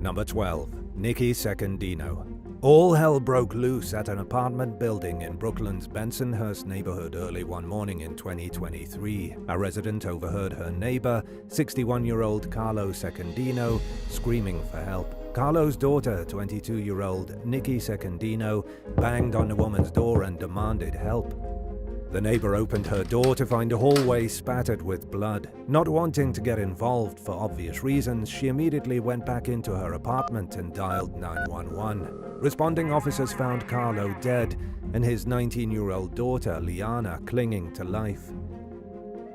Number 12. Nikki Secondino. All hell broke loose at an apartment building in Brooklyn's Bensonhurst neighborhood early one morning in 2023. A resident overheard her neighbor, 61-year-old Carlo Secondino, screaming for help. Carlo's daughter, 22-year-old Nikki Secondino, banged on the woman's door and demanded help. The neighbor opened her door to find a hallway spattered with blood. Not wanting to get involved for obvious reasons, she immediately went back into her apartment and dialed 911. Responding officers found Carlo dead and his 19-year-old daughter, Liana, clinging to life.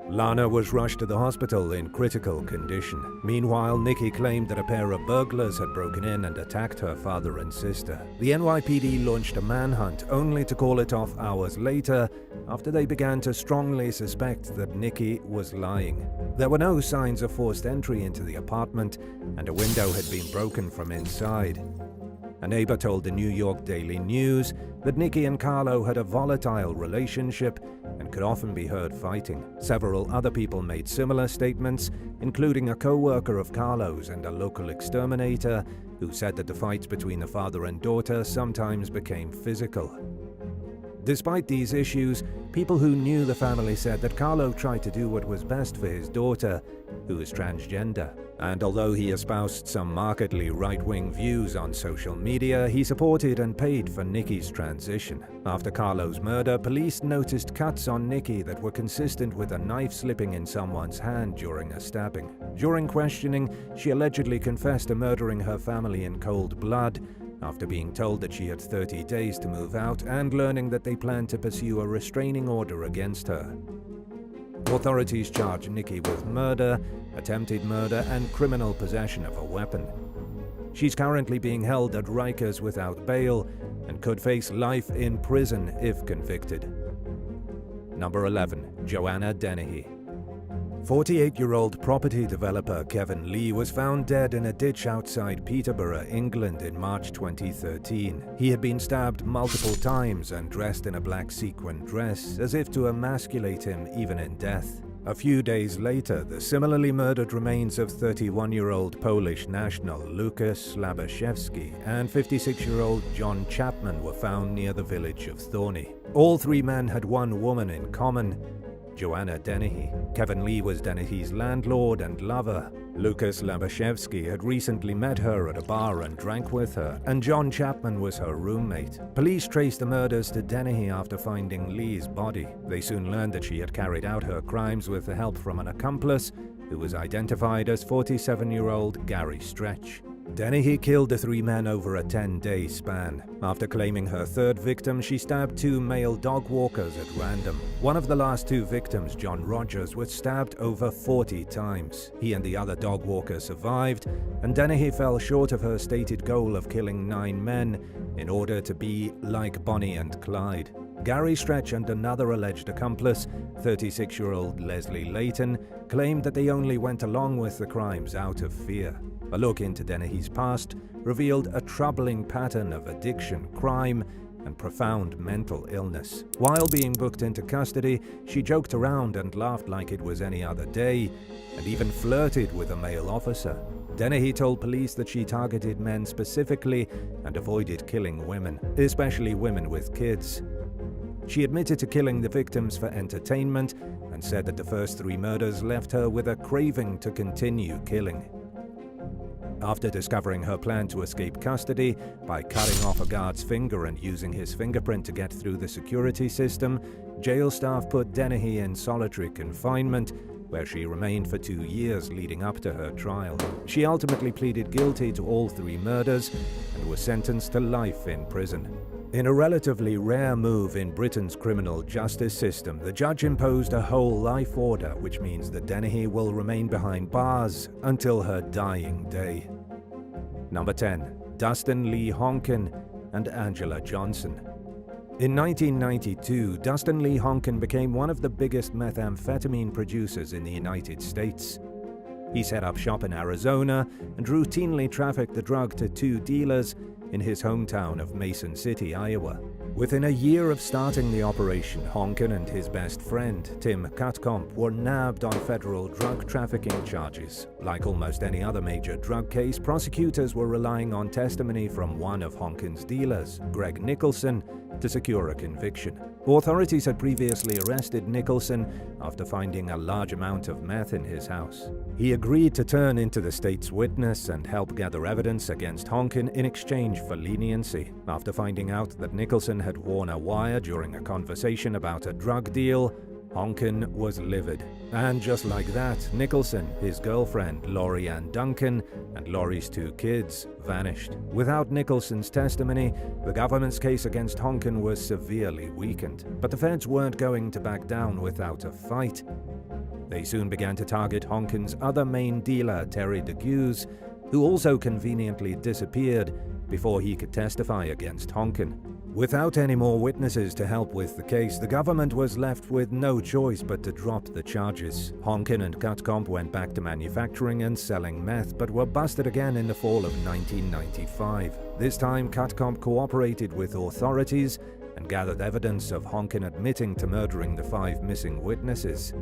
Lana was rushed to the hospital in critical condition. Meanwhile, Nikki claimed that a pair of burglars had broken in and attacked her father and sister. The NYPD launched a manhunt, only to call it off hours later after they began to strongly suspect that Nikki was lying. There were no signs of forced entry into the apartment, and a window had been broken from inside. A neighbor told the New York Daily News that Nikki and Carlo had a volatile relationship and could often be heard fighting. Several other people made similar statements, including a co-worker of Carlo's and a local exterminator, who said that the fights between the father and daughter sometimes became physical. Despite these issues, people who knew the family said that Carlo tried to do what was best for his daughter, who is transgender. And although he espoused some markedly right-wing views on social media, he supported and paid for Nikki's transition. After Carlo's murder, police noticed cuts on Nikki that were consistent with a knife slipping in someone's hand during a stabbing. During questioning, she allegedly confessed to murdering her family in cold blood, after being told that she had 30 days to move out and learning that they planned to pursue a restraining order against her. Authorities charged Nikki with murder, attempted murder, and criminal possession of a weapon. She's currently being held at Rikers without bail and could face life in prison if convicted. Number 11. Joanna Den. 48-year-old property developer Kevin Lee was found dead in a ditch outside Peterborough, England in March 2013. He had been stabbed multiple times and dressed in a black sequin dress, as if to emasculate him even in death. A few days later, the similarly murdered remains of 31-year-old Polish national Lukas Labaszewski and 56-year-old John Chapman were found near the village of Thorney. All three men had one woman in common: Joanna Den. Kevin Lee was Dennehy's landlord and lover. Lukas Labaszewski had recently met her at a bar and drank with her, and John Chapman was her roommate. Police traced the murders to Dennehy after finding Lee's body. They soon learned that she had carried out her crimes with the help from an accomplice, who was identified as 47-year-old Gary Stretch. Dennehy killed the three men over a 10-day span. After claiming her third victim, she stabbed two male dog walkers at random. One of the last two victims, John Rogers, was stabbed over 40 times. He and the other dog walker survived, and Dennehy fell short of her stated goal of killing 9 men in order to be like Bonnie and Clyde. Gary Stretch and another alleged accomplice, 36-year-old Leslie Layton, claimed that they only went along with the crimes out of fear. A look into Dennehy's past revealed a troubling pattern of addiction, crime, and profound mental illness. While being booked into custody, she joked around and laughed like it was any other day, and even flirted with a male officer. Dennehy told police that she targeted men specifically and avoided killing women, especially women with kids. She admitted to killing the victims for entertainment and said that the first 3 murders left her with a craving to continue killing. After discovering her plan to escape custody by cutting off a guard's finger and using his fingerprint to get through the security system, jail staff put Dennehy in solitary confinement, where she remained for 2 years leading up to her trial. She ultimately pleaded guilty to all 3 murders and was sentenced to life in prison. In a relatively rare move in Britain's criminal justice system, the judge imposed a whole life order, which means that Dennehy will remain behind bars until her dying day. Number 10. Dustin Lee Honkin and Angela Johnson. In 1992, Dustin Lee Honkin became one of the biggest methamphetamine producers in the United States. He set up shop in Arizona and routinely trafficked the drug to 2 dealers in his hometown of Mason City, Iowa. Within a year of starting the operation, Honan and his best friend, Tim Katkomp, were nabbed on federal drug trafficking charges. Like almost any other major drug case, prosecutors were relying on testimony from one of Honan's dealers, Greg Nicholson, to secure a conviction. Authorities had previously arrested Nicholson after finding a large amount of meth in his house. He agreed to turn into the state's witness and help gather evidence against Honan in exchange for leniency. After finding out that Nicholson had worn a wire during a conversation about a drug deal, Honan was livid. And just like that, Nicholson, his girlfriend, Lori Ann Duncan, and Lori's 2 kids vanished. Without Nicholson's testimony, the government's case against Honan was severely weakened. But the feds weren't going to back down without a fight. They soon began to target Honan's other main dealer, Terry DeGuse, who also conveniently disappeared before he could testify against Honan. Without any more witnesses to help with the case, the government was left with no choice but to drop the charges. Honan and Katkomp went back to manufacturing and selling meth, but were busted again in the fall of 1995. This time, Katkomp cooperated with authorities and gathered evidence of Honan admitting to murdering the 5 missing witnesses.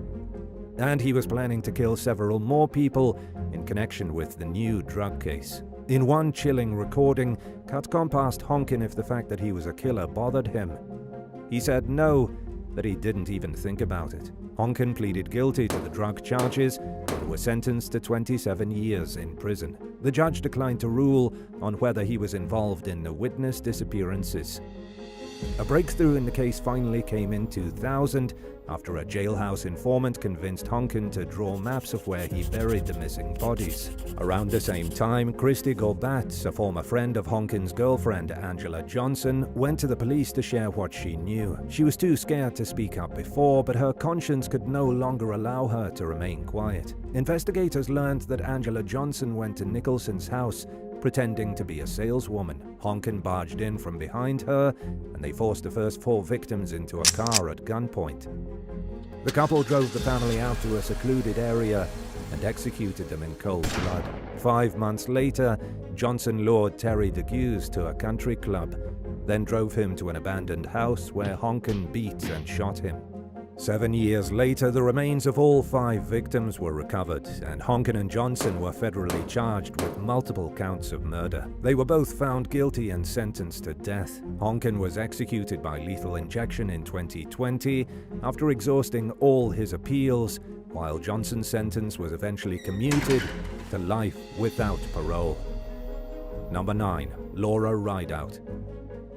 And he was planning to kill several more people in connection with the new drug case. In one chilling recording, Katkomp asked Honan if the fact that he was a killer bothered him. He said no, that he didn't even think about it. Honan pleaded guilty to the drug charges and was sentenced to 27 years in prison. The judge declined to rule on whether he was involved in the witness disappearances. A breakthrough in the case finally came in 2000 after a jailhouse informant convinced Honan to draw maps of where he buried the missing bodies. Around the same time, Christy Gorbatz, a former friend of Honan's girlfriend Angela Johnson, went to the police to share what she knew. She was too scared to speak up before, but her conscience could no longer allow her to remain quiet. Investigators learned that Angela Johnson went to Nicholson's house pretending to be a saleswoman. Honan barged in from behind her, and they forced the first 4 victims into a car at gunpoint. The couple drove the family out to a secluded area and executed them in cold blood. 5 months later, Johnson lured Terry DeGuse to a country club, then drove him to an abandoned house where Honan beat and shot him. 7 years later, the remains of all 5 victims were recovered, and Honan and Johnson were federally charged with multiple counts of murder. They were both found guilty and sentenced to death. Honan was executed by lethal injection in 2020 after exhausting all his appeals, while Johnson's sentence was eventually commuted to life without parole. Number 9. Laura Rideout.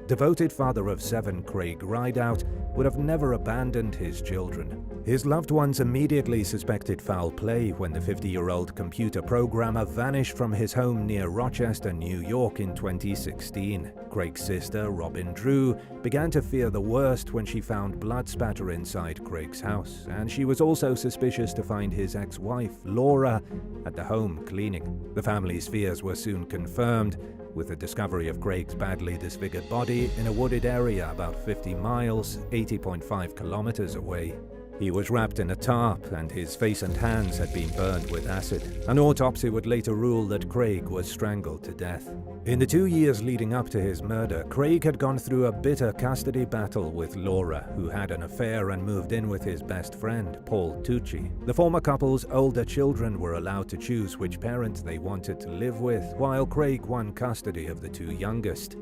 Devoted father of 7, Craig Rideout would have never abandoned his children. His loved ones immediately suspected foul play when the 50-year-old computer programmer vanished from his home near Rochester, New York in 2016. Craig's sister, Robin Drew, began to fear the worst when she found blood spatter inside Craig's house, and she was also suspicious to find his ex-wife, Laura, at the home cleaning. The family's fears were soon confirmed, with the discovery of Craig's badly disfigured body in a wooded area about 50 miles, 80.5 kilometers away. He was wrapped in a tarp, and his face and hands had been burned with acid. An autopsy would later rule that Craig was strangled to death. In the 2 years leading up to his murder, Craig had gone through a bitter custody battle with Laura, who had an affair and moved in with his best friend, Paul Tucci. The former couple's older children were allowed to choose which parent they wanted to live with, while Craig won custody of the 2 youngest.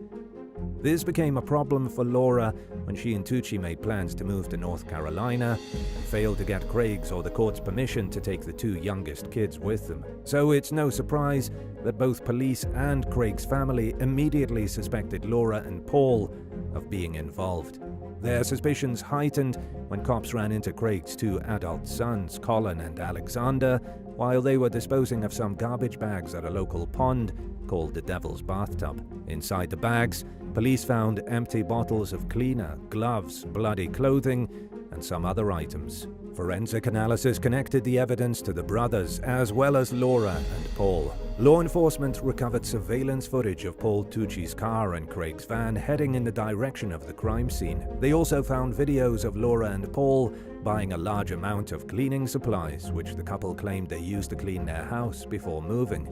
This became a problem for Laura when she and Tucci made plans to move to North Carolina and failed to get Craig's or the court's permission to take the 2 youngest kids with them. So it's no surprise that both police and Craig's family immediately suspected Laura and Paul of being involved. Their suspicions heightened when cops ran into Craig's 2 adult sons, Colin and Alexander, while they were disposing of some garbage bags at a local pond called the Devil's Bathtub. Inside the bags, police found empty bottles of cleaner, gloves, bloody clothing, and some other items. Forensic analysis connected the evidence to the brothers, as well as Laura and Paul. Law enforcement recovered surveillance footage of Paul Tucci's car and Craig's van heading in the direction of the crime scene. They also found videos of Laura and Paul buying a large amount of cleaning supplies, which the couple claimed they used to clean their house before moving.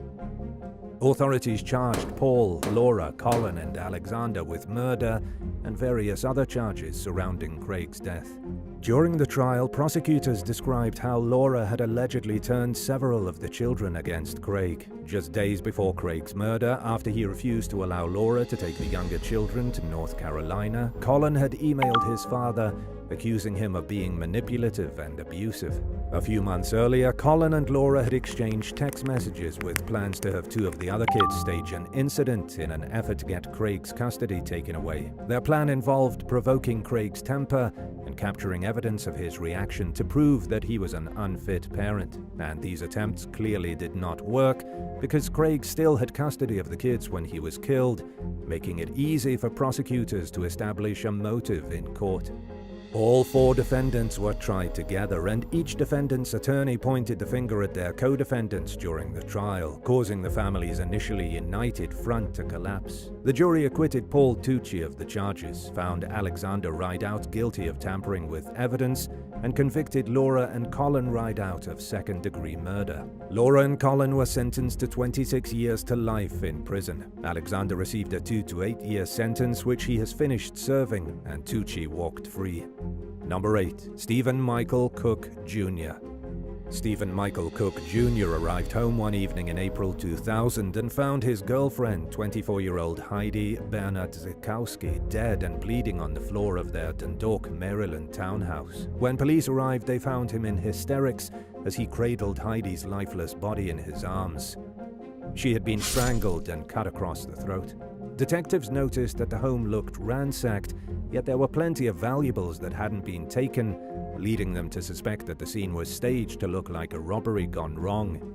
Authorities charged Paul, Laura, Colin, and Alexander with murder and various other charges surrounding Craig's death. During the trial, prosecutors described how Laura had allegedly turned several of the children against Craig. Just days before Craig's murder, after he refused to allow Laura to take the younger children to North Carolina, Colin had emailed his father, accusing him of being manipulative and abusive. A few months earlier, Colin and Laura had exchanged text messages with plans to have two of the other kids stage an incident in an effort to get Craig's custody taken away. Their plan involved provoking Craig's temper and capturing evidence of his reaction to prove that he was an unfit parent. And these attempts clearly did not work because Craig still had custody of the kids when he was killed, making it easy for prosecutors to establish a motive in court. All four defendants were tried together, and each defendant's attorney pointed the finger at their co-defendants during the trial, causing the family's initially united front to collapse. The jury acquitted Paul Tucci of the charges, found Alexander Rideout guilty of tampering with evidence, and convicted Laura and Colin Rideout of second-degree murder. Laura and Colin were sentenced to 26 years to life in prison. Alexander received a 2 to 8 year sentence, which he has finished serving, and Tucci walked free. Number 8. Stephen Michael Cook Jr. Stephen Michael Cook Jr. arrived home one evening in April 2000 and found his girlfriend, 24-year-old Heidi Bernat-Zykowski, dead and bleeding on the floor of their Dundalk, Maryland townhouse. When police arrived, they found him in hysterics as he cradled Heidi's lifeless body in his arms. She had been strangled and cut across the throat. Detectives noticed that the home looked ransacked, yet there were plenty of valuables that hadn't been taken, leading them to suspect that the scene was staged to look like a robbery gone wrong.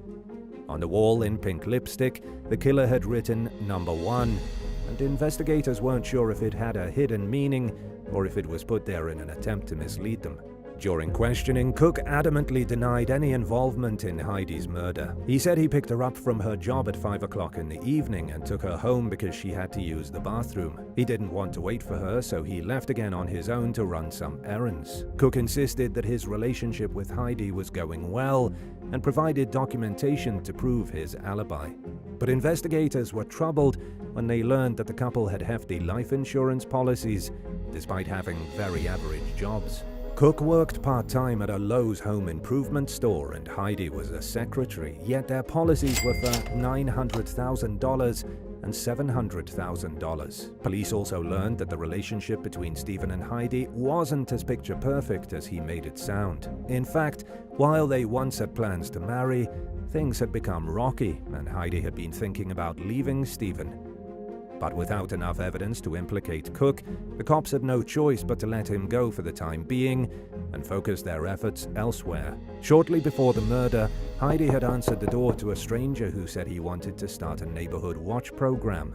On the wall in pink lipstick, the killer had written "Number 1, and investigators weren't sure if it had a hidden meaning or if it was put there in an attempt to mislead them. During questioning, Cook adamantly denied any involvement in Heidi's murder. He said he picked her up from her job at 5 o'clock in the evening and took her home because she had to use the bathroom. He didn't want to wait for her, so he left again on his own to run some errands. Cook insisted that his relationship with Heidi was going well and provided documentation to prove his alibi. But investigators were troubled when they learned that the couple had hefty life insurance policies, despite having very average jobs. Cook worked part-time at a Lowe's home improvement store and Heidi was a secretary, yet their policies were for $900,000 and $700,000. Police also learned that the relationship between Stephen and Heidi wasn't as picture-perfect as he made it sound. In fact, while they once had plans to marry, things had become rocky and Heidi had been thinking about leaving Stephen. But without enough evidence to implicate Cook, the cops had no choice but to let him go for the time being and focus their efforts elsewhere. Shortly before the murder, Heidi had answered the door to a stranger who said he wanted to start a neighborhood watch program.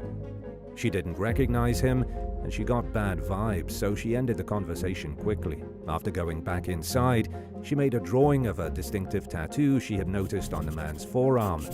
She didn't recognize him, and she got bad vibes, so she ended the conversation quickly. After going back inside, she made a drawing of a distinctive tattoo she had noticed on the man's forearm,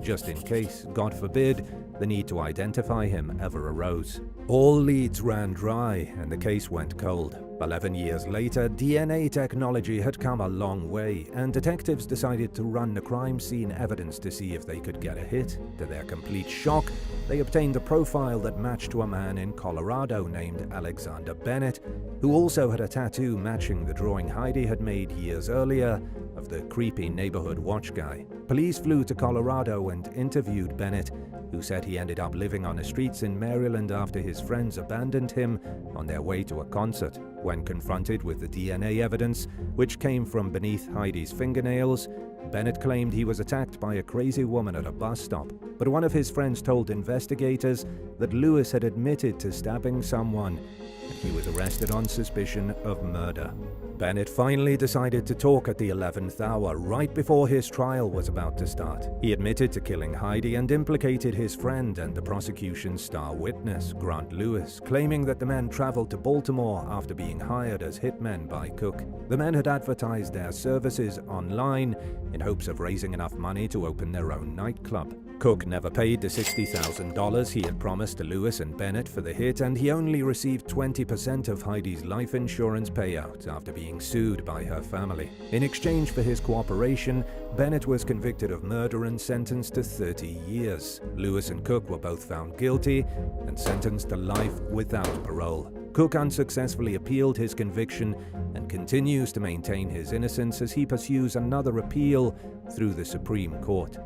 just in case, God forbid, the need to identify him ever arose. All leads ran dry, and the case went cold. 11 years later, DNA technology had come a long way, and detectives decided to run the crime scene evidence to see if they could get a hit. To their complete shock, they obtained a profile that matched to a man in Colorado named Alexander Bennett, who also had a tattoo matching the drawing Heidi had made years earlier of the creepy neighborhood watch guy. Police flew to Colorado and interviewed Bennett, who said he ended up living on the streets in Maryland after his friends abandoned him on their way to a concert. When confronted with the DNA evidence, which came from beneath Heidi's fingernails, Bennett claimed he was attacked by a crazy woman at a bus stop. But one of his friends told investigators that Lewis had admitted to stabbing someone, and he was arrested on suspicion of murder. Bennett finally decided to talk at the 11th hour, right before his trial was about to start. He admitted to killing Heidi and implicated his friend and the prosecution's star witness, Grant Lewis, claiming that the men traveled to Baltimore after being hired as hitmen by Cook. The men had advertised their services online in hopes of raising enough money to open their own nightclub. Cook never paid the $60,000 he had promised to Lewis and Bennett for the hit, and he only received 20% of Heidi's life insurance payout after being sued by her family. In exchange for his cooperation, Bennett was convicted of murder and sentenced to 30 years. Lewis and Cook were both found guilty and sentenced to life without parole. Cook unsuccessfully appealed his conviction and continues to maintain his innocence as he pursues another appeal through the Supreme Court.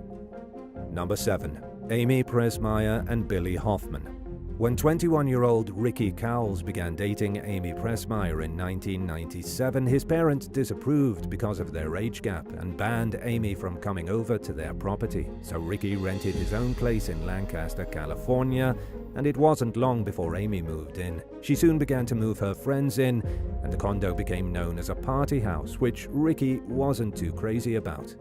Number 7. Amy Pressmeyer and Billy Hoffman. When 21-year-old Ricky Cowles began dating Amy Pressmeyer in 1997, his parents disapproved because of their age gap and banned Amy from coming over to their property. So Ricky rented his own place in Lancaster, California, and it wasn't long before Amy moved in. She soon began to move her friends in, and the condo became known as a party house, which Ricky wasn't too crazy about.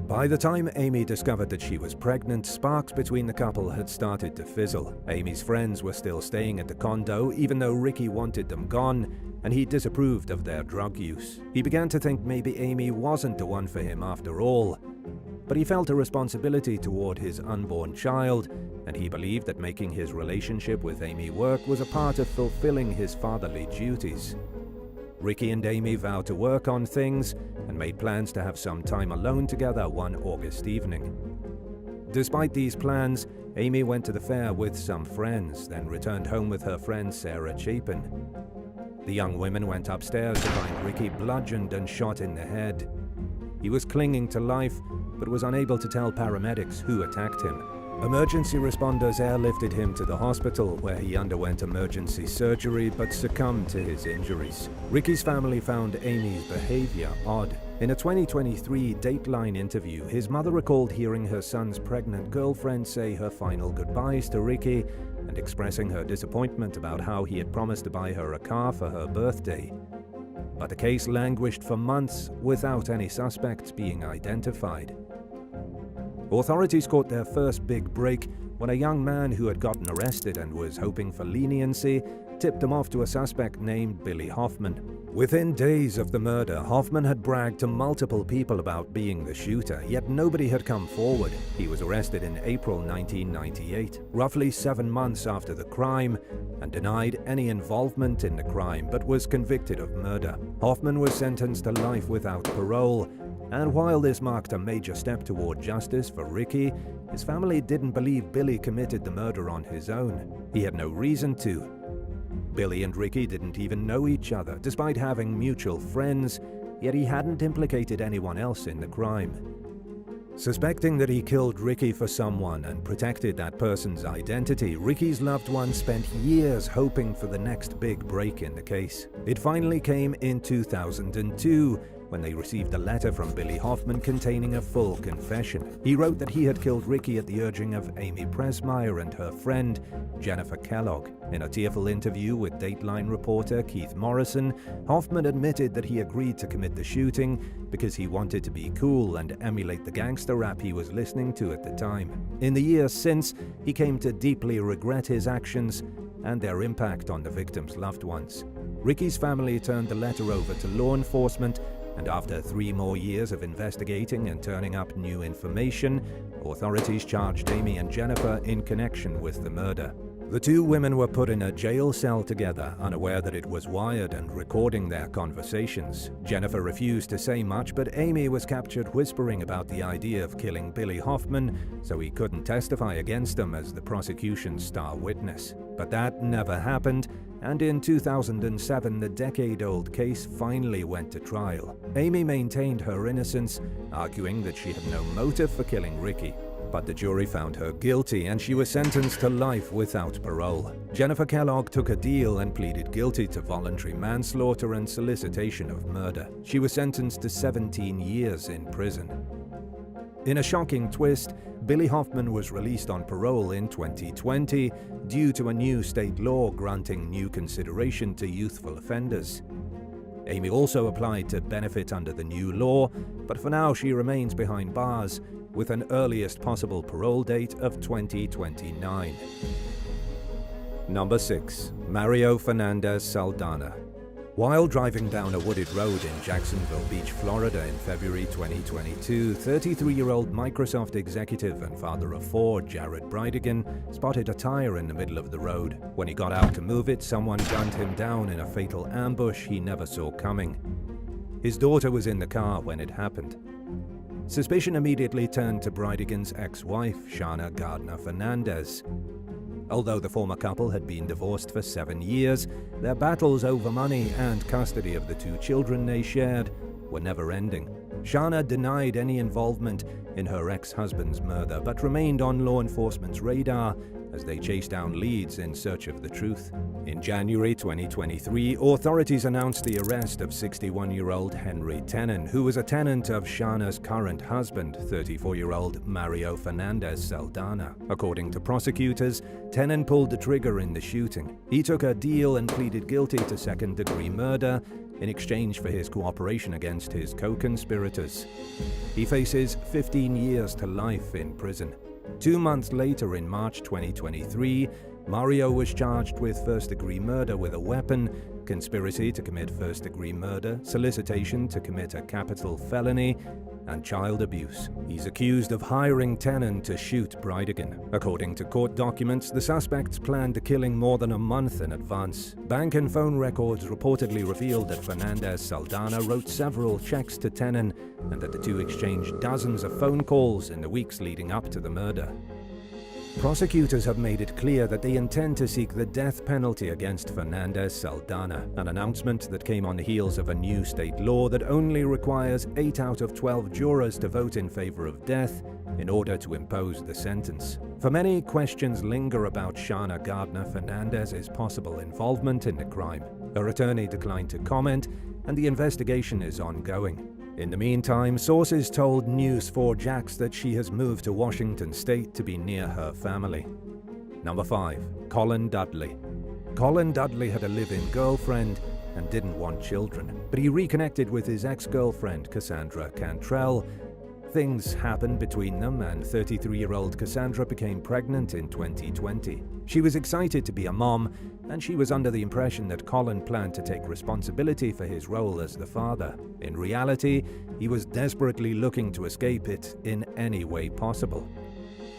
By the time Amy discovered that she was pregnant, sparks between the couple had started to fizzle. Amy's friends were still staying at the condo, even though Ricky wanted them gone, and he disapproved of their drug use. He began to think maybe Amy wasn't the one for him after all. But he felt a responsibility toward his unborn child, and he believed that making his relationship with Amy work was a part of fulfilling his fatherly duties. Ricky and Amy vowed to work on things and made plans to have some time alone together one August evening. Despite these plans, Amy went to the fair with some friends, then returned home with her friend Sarah Chapin. The young women went upstairs to find Ricky bludgeoned and shot in the head. He was clinging to life, but was unable to tell paramedics who attacked him. Emergency responders airlifted him to the hospital, where he underwent emergency surgery but succumbed to his injuries. Ricky's family found Amy's behavior odd. In a 2023 Dateline interview, his mother recalled hearing her son's pregnant girlfriend say her final goodbyes to Ricky and expressing her disappointment about how he had promised to buy her a car for her birthday. But the case languished for months without any suspects being identified. Authorities caught their first big break when a young man who had gotten arrested and was hoping for leniency tipped him off to a suspect named Billy Hoffman. Within days of the murder, Hoffman had bragged to multiple people about being the shooter, yet nobody had come forward. He was arrested in April 1998, roughly 7 months after the crime, and denied any involvement in the crime, but was convicted of murder. Hoffman was sentenced to life without parole, and while this marked a major step toward justice for Ricky, his family didn't believe Billy committed the murder on his own. He had no reason to. Billy and Ricky didn't even know each other, despite having mutual friends, yet he hadn't implicated anyone else in the crime. Suspecting that he killed Ricky for someone and protected that person's identity, Ricky's loved ones spent years hoping for the next big break in the case. It finally came in 2002, when they received a letter from Billy Hoffman containing a full confession. He wrote that he had killed Ricky at the urging of Amy Pressmeyer and her friend, Jennifer Kellogg. In a tearful interview with Dateline reporter Keith Morrison, Hoffman admitted that he agreed to commit the shooting because he wanted to be cool and emulate the gangster rap he was listening to at the time. In the years since, he came to deeply regret his actions and their impact on the victims' loved ones. Ricky's family turned the letter over to law enforcement, and after 3 more years of investigating and turning up new information, authorities charged Amy and Jennifer in connection with the murder. The 2 women were put in a jail cell together, unaware that it was wired and recording their conversations. Jennifer refused to say much, but Amy was captured whispering about the idea of killing Billy Hoffman, so he couldn't testify against them as the prosecution's star witness. But that never happened, and in 2007 the decade-old case finally went to trial. Amy maintained her innocence, arguing that she had no motive for killing Ricky. But the jury found her guilty, and she was sentenced to life without parole. Jennifer Kellogg took a deal and pleaded guilty to voluntary manslaughter and solicitation of murder. She was sentenced to 17 years in prison. In a shocking twist, Billy Hoffman was released on parole in 2020 due to a new state law granting new consideration to youthful offenders. Amy also applied to benefit under the new law, but for now she remains behind bars, with an earliest possible parole date of 2029. Number 6. Mario Fernandez Saldana. While driving down a wooded road in Jacksonville Beach, Florida in February 2022, 33-year-old Microsoft executive and father of 4, Jared Bridegan, spotted a tire in the middle of the road. When he got out to move it, someone gunned him down in a fatal ambush he never saw coming. His daughter was in the car when it happened. Suspicion immediately turned to Bridegan's ex-wife, Shana Gardner Fernandez. Although the former couple had been divorced for 7 years, their battles over money and custody of the 2 children they shared were never-ending. Shana denied any involvement in her ex-husband's murder, but remained on law enforcement's radar as they chased down leads in search of the truth. In January 2023, authorities announced the arrest of 61-year-old Henry Tenen, who was a tenant of Shana's current husband, 34-year-old Mario Fernandez Saldana. According to prosecutors, Tenen pulled the trigger in the shooting. He took a deal and pleaded guilty to second-degree murder in exchange for his cooperation against his co-conspirators. He faces 15 years to life in prison. 2 months later, in March 2023, Mario was charged with first-degree murder with a weapon, conspiracy to commit first-degree murder, solicitation to commit a capital felony, and child abuse. He's accused of hiring Tenen to shoot Bridegan. According to court documents, the suspects planned the killing more than a month in advance. Bank and phone records reportedly revealed that Fernandez Saldana wrote several checks to Tenen and that the two exchanged dozens of phone calls in the weeks leading up to the murder. Prosecutors have made it clear that they intend to seek the death penalty against Fernandez Saldana, an announcement that came on the heels of a new state law that only requires 8 out of 12 jurors to vote in favor of death in order to impose the sentence. For many, questions linger about Shana Gardner Fernandez's possible involvement in the crime. Her attorney declined to comment, and the investigation is ongoing. In the meantime, sources told News4Jax that she has moved to Washington State to be near her family. Number 5. Colin Dudley. Colin Dudley had a live-in girlfriend and didn't want children, but he reconnected with his ex-girlfriend Cassandra Cantrell. Things happened between them, and 33-year-old Cassandra became pregnant in 2020. She was excited to be a mom, and she was under the impression that Colin planned to take responsibility for his role as the father. In reality, he was desperately looking to escape it in any way possible.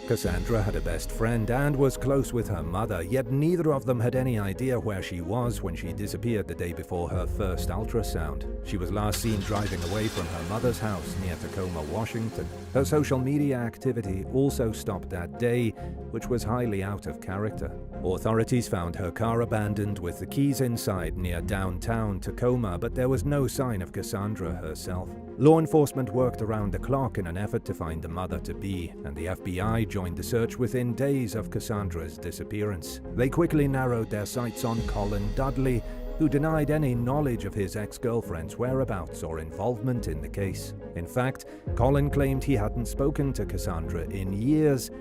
Cassandra had a best friend and was close with her mother, yet neither of them had any idea where she was when she disappeared the day before her first ultrasound. She was last seen driving away from her mother's house near Tacoma, Washington. Her social media activity also stopped that day, which was highly out of character. Authorities found her car abandoned with the keys inside near downtown Tacoma, but there was no sign of Cassandra herself. Law enforcement worked around the clock in an effort to find the mother-to-be, and the FBI joined the search within days of Cassandra's disappearance. They quickly narrowed their sights on Colin Dudley, who denied any knowledge of his ex-girlfriend's whereabouts or involvement in the case. In fact, Colin claimed he hadn't spoken to Cassandra in years,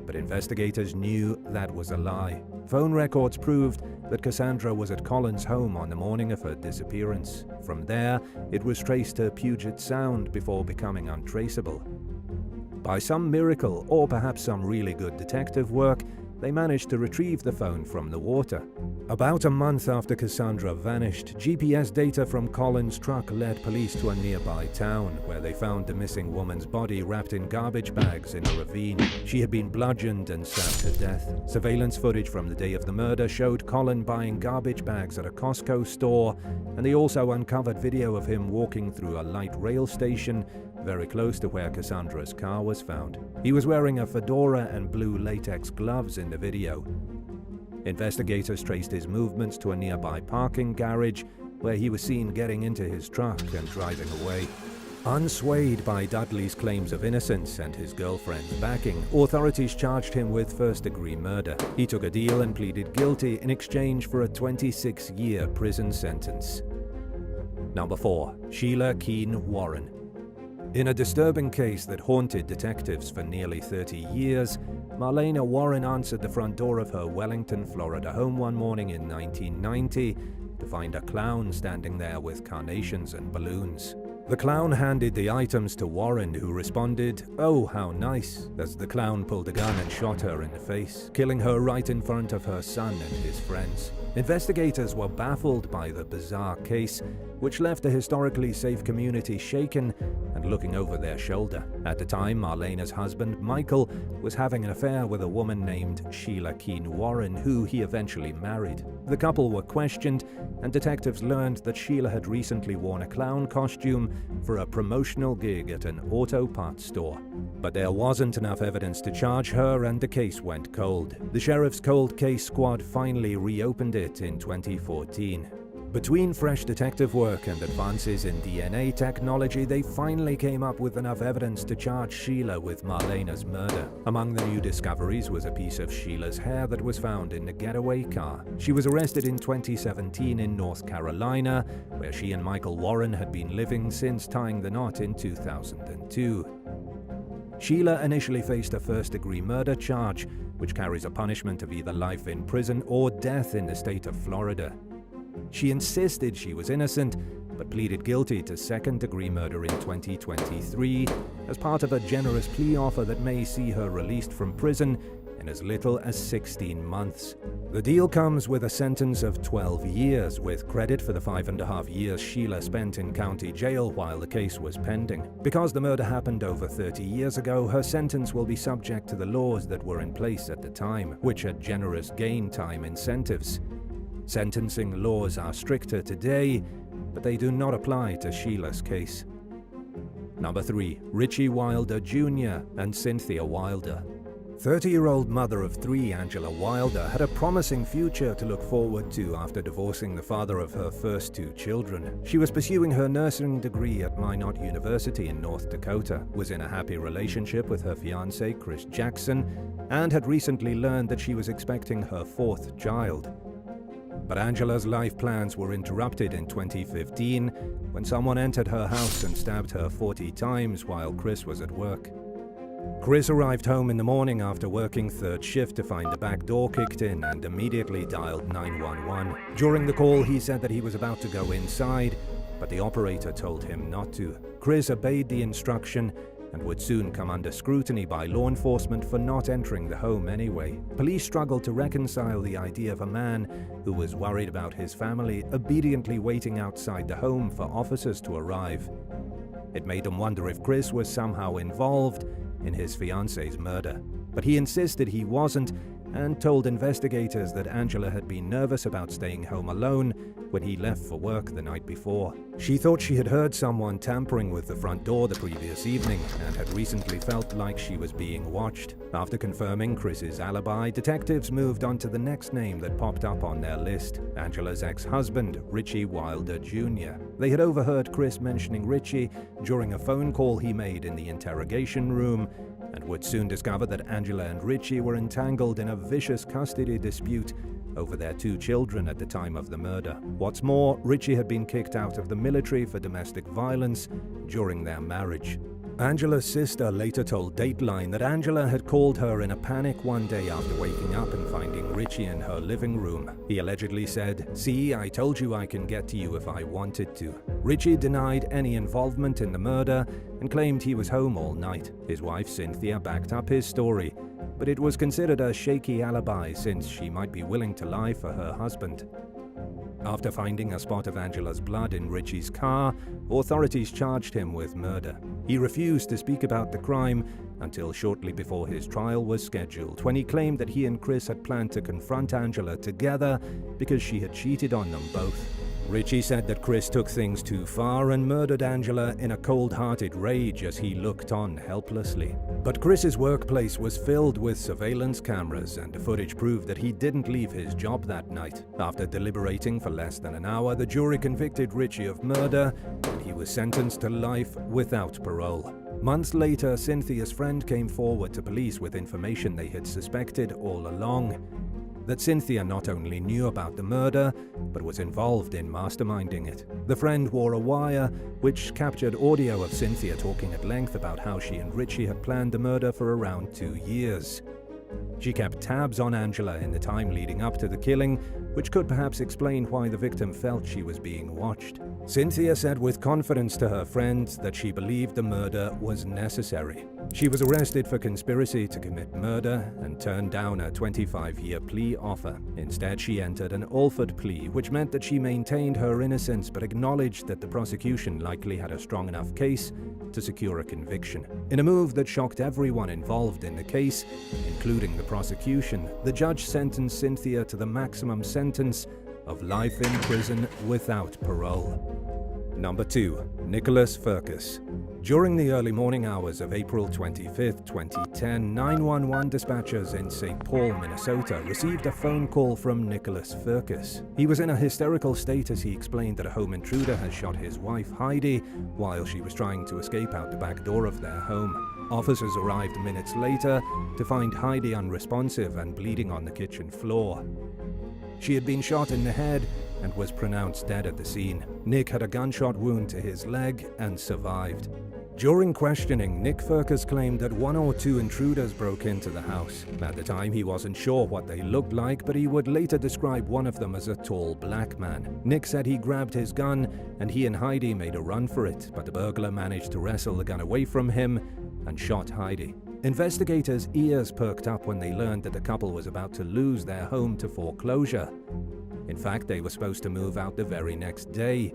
but investigators knew that was a lie. Phone records proved that Cassandra was at Colin's home on the morning of her disappearance. From there, it was traced to Puget Sound before becoming untraceable. By some miracle, or perhaps some really good detective work, they managed to retrieve the phone from the water. About a month after Cassandra vanished, GPS data from Colin's truck led police to a nearby town, where they found the missing woman's body wrapped in garbage bags in a ravine. She had been bludgeoned and stabbed to death. Surveillance footage from the day of the murder showed Colin buying garbage bags at a Costco store, and they also uncovered video of him walking through a light rail station very close to where Cassandra's car was found. He was wearing a fedora and blue latex gloves in the video. Investigators traced his movements to a nearby parking garage, where he was seen getting into his truck and driving away. Unswayed by Dudley's claims of innocence and his girlfriend's backing, authorities charged him with first-degree murder. He took a deal and pleaded guilty in exchange for a 26-year prison sentence. Number 4. Sheila Keen Warren. In a disturbing case that haunted detectives for nearly 30 years, Marlena Warren answered the front door of her Wellington, Florida home one morning in 1990 to find a clown standing there with carnations and balloons. The clown handed the items to Warren, who responded, "Oh, how nice," as the clown pulled a gun and shot her in the face, killing her right in front of her son and his friends. Investigators were baffled by the bizarre case, which left the historically safe community shaken and looking over their shoulder. At the time, Marlena's husband, Michael, was having an affair with a woman named Sheila Keen Warren, who he eventually married. The couple were questioned, and detectives learned that Sheila had recently worn a clown costume for a promotional gig at an auto parts store. But there wasn't enough evidence to charge her, and the case went cold. The sheriff's cold case squad finally reopened it in 2014. Between fresh detective work and advances in DNA technology, they finally came up with enough evidence to charge Sheila with Marlena's murder. Among the new discoveries was a piece of Sheila's hair that was found in the getaway car. She was arrested in 2017 in North Carolina, where she and Michael Warren had been living since tying the knot in 2002. Sheila initially faced a first-degree murder charge, which carries a punishment of either life in prison or death in the state of Florida. She insisted she was innocent, but pleaded guilty to second-degree murder in 2023 as part of a generous plea offer that may see her released from prison in as little as 16 months. The deal comes with a sentence of 12 years, with credit for the 5.5 years Sheila spent in county jail while the case was pending. Because the murder happened over 30 years ago, her sentence will be subject to the laws that were in place at the time, which had generous gain time incentives. Sentencing laws are stricter today, but they do not apply to Sheila's case. Number 3. Richie Wilder Jr. and Cynthia Wilder. 30-year-old mother of 3, Angela Wilder, had a promising future to look forward to after divorcing the father of her first 2 children. She was pursuing her nursing degree at Minot University in North Dakota, was in a happy relationship with her fiancé, Chris Jackson, and had recently learned that she was expecting her 4th child. But Angela's life plans were interrupted in 2015 when someone entered her house and stabbed her 40 times while Chris was at work. Chris arrived home in the morning after working 3rd shift to find the back door kicked in and immediately dialed 911. During the call, he said that he was about to go inside, but the operator told him not to. Chris obeyed the instruction and would soon come under scrutiny by law enforcement for not entering the home anyway. Police struggled to reconcile the idea of a man who was worried about his family obediently waiting outside the home for officers to arrive. It made them wonder if Chris was somehow involved in his fiancée's murder. But he insisted he wasn't, and told investigators that Angela had been nervous about staying home alone when he left for work the night before. She thought she had heard someone tampering with the front door the previous evening and had recently felt like she was being watched. After confirming Chris's alibi, detectives moved on to the next name that popped up on their list, Angela's ex-husband, Richie Wilder Jr. They had overheard Chris mentioning Richie during a phone call he made in the interrogation room, and would soon discover that Angela and Richie were entangled in a vicious custody dispute over their 2 children at the time of the murder. What's more, Richie had been kicked out of the military for domestic violence during their marriage. Angela's sister later told Dateline that Angela had called her in a panic one day after waking up and finding Richie in her living room. He allegedly said, "See, I told you I can get to you if I wanted to." Richie denied any involvement in the murder and claimed he was home all night. His wife Cynthia backed up his story, but it was considered a shaky alibi since she might be willing to lie for her husband. After finding a spot of Angela's blood in Richie's car, authorities charged him with murder. He refused to speak about the crime until shortly before his trial was scheduled, when he claimed that he and Chris had planned to confront Angela together because she had cheated on them both. Richie said that Chris took things too far and murdered Angela in a cold-hearted rage as he looked on helplessly. But Chris's workplace was filled with surveillance cameras, and the footage proved that he didn't leave his job that night. After deliberating for less than an hour, the jury convicted Richie of murder, and he was sentenced to life without parole. Months later, Cynthia's friend came forward to police with information they had suspected all along: that Cynthia not only knew about the murder, but was involved in masterminding it. The friend wore a wire which captured audio of Cynthia talking at length about how she and Richie had planned the murder for around 2 years. She kept tabs on Angela in the time leading up to the killing, which could perhaps explain why the victim felt she was being watched. Cynthia said with confidence to her friends that she believed the murder was necessary. She was arrested for conspiracy to commit murder and turned down a 25-year plea offer. Instead, she entered an Alford plea, which meant that she maintained her innocence but acknowledged that the prosecution likely had a strong enough case to secure a conviction. In a move that shocked everyone involved in the case, including the prosecution, the judge sentenced Cynthia to the maximum sentence of life in prison without parole. Number 2. Nicholas Fergus. During the early morning hours of April 25, 2010, 911 dispatchers in St. Paul, Minnesota received a phone call from Nicholas Fergus. He was in a hysterical state as he explained that a home intruder had shot his wife, Heidi, while she was trying to escape out the back door of their home. Officers arrived minutes later to find Heidi unresponsive and bleeding on the kitchen floor. She had been shot in the head and was pronounced dead at the scene. Nick had a gunshot wound to his leg and survived. During questioning, Nick Fergus claimed that 1 or 2 intruders broke into the house. At the time, he wasn't sure what they looked like, but he would later describe one of them as a tall black man. Nick said he grabbed his gun and he and Heidi made a run for it, but the burglar managed to wrestle the gun away from him and shot Heidi. Investigators' ears perked up when they learned that the couple was about to lose their home to foreclosure. In fact, they were supposed to move out the very next day.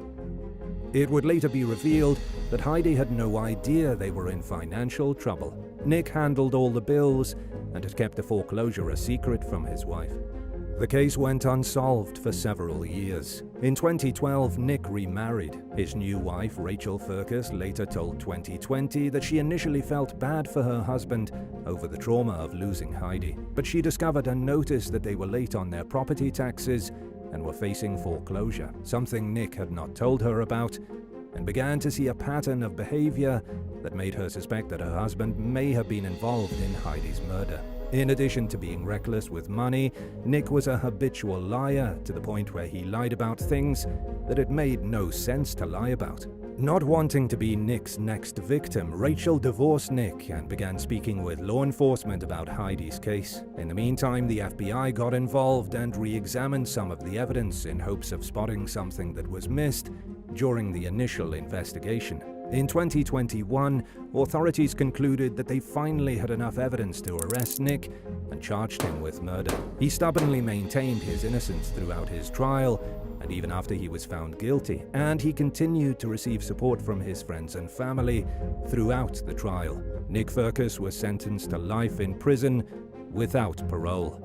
It would later be revealed that Heidi had no idea they were in financial trouble. Nick handled all the bills and had kept the foreclosure a secret from his wife. The case went unsolved for several years. In 2012, Nick remarried. His new wife, Rachel Fergus, later told 2020 that she initially felt bad for her husband over the trauma of losing Heidi, but she discovered and noticed that they were late on their property taxes and were facing foreclosure, something Nick had not told her about, and began to see a pattern of behavior that made her suspect that her husband may have been involved in Heidi's murder. In addition to being reckless with money, Nick was a habitual liar to the point where he lied about things that it made no sense to lie about. Not wanting to be Nick's next victim, Rachel divorced Nick and began speaking with law enforcement about Heidi's case. In the meantime, the FBI got involved and re-examined some of the evidence in hopes of spotting something that was missed during the initial investigation. In 2021, authorities concluded that they finally had enough evidence to arrest Nick and charged him with murder. He stubbornly maintained his innocence throughout his trial, and even after he was found guilty, and he continued to receive support from his friends and family throughout the trial. Nick Fergus was sentenced to life in prison without parole.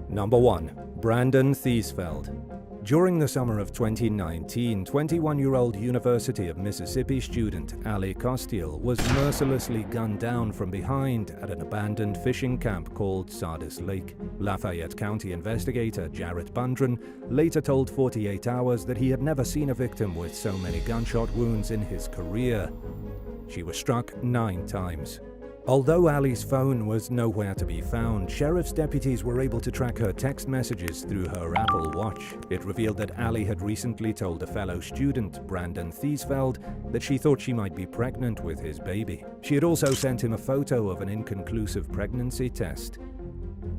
Number 1. Brandon Theesfeld. During the summer of 2019, 21-year-old University of Mississippi student Ali Costiel was mercilessly gunned down from behind at an abandoned fishing camp called Sardis Lake. Lafayette County investigator Jarrett Bunner later told 48 Hours that he had never seen a victim with so many gunshot wounds in his career. She was struck 9 times. Although Ali's phone was nowhere to be found, sheriff's deputies were able to track her text messages through her Apple Watch. It revealed that Ali had recently told a fellow student, Brandon Theesfeld, that she thought she might be pregnant with his baby. She had also sent him a photo of an inconclusive pregnancy test.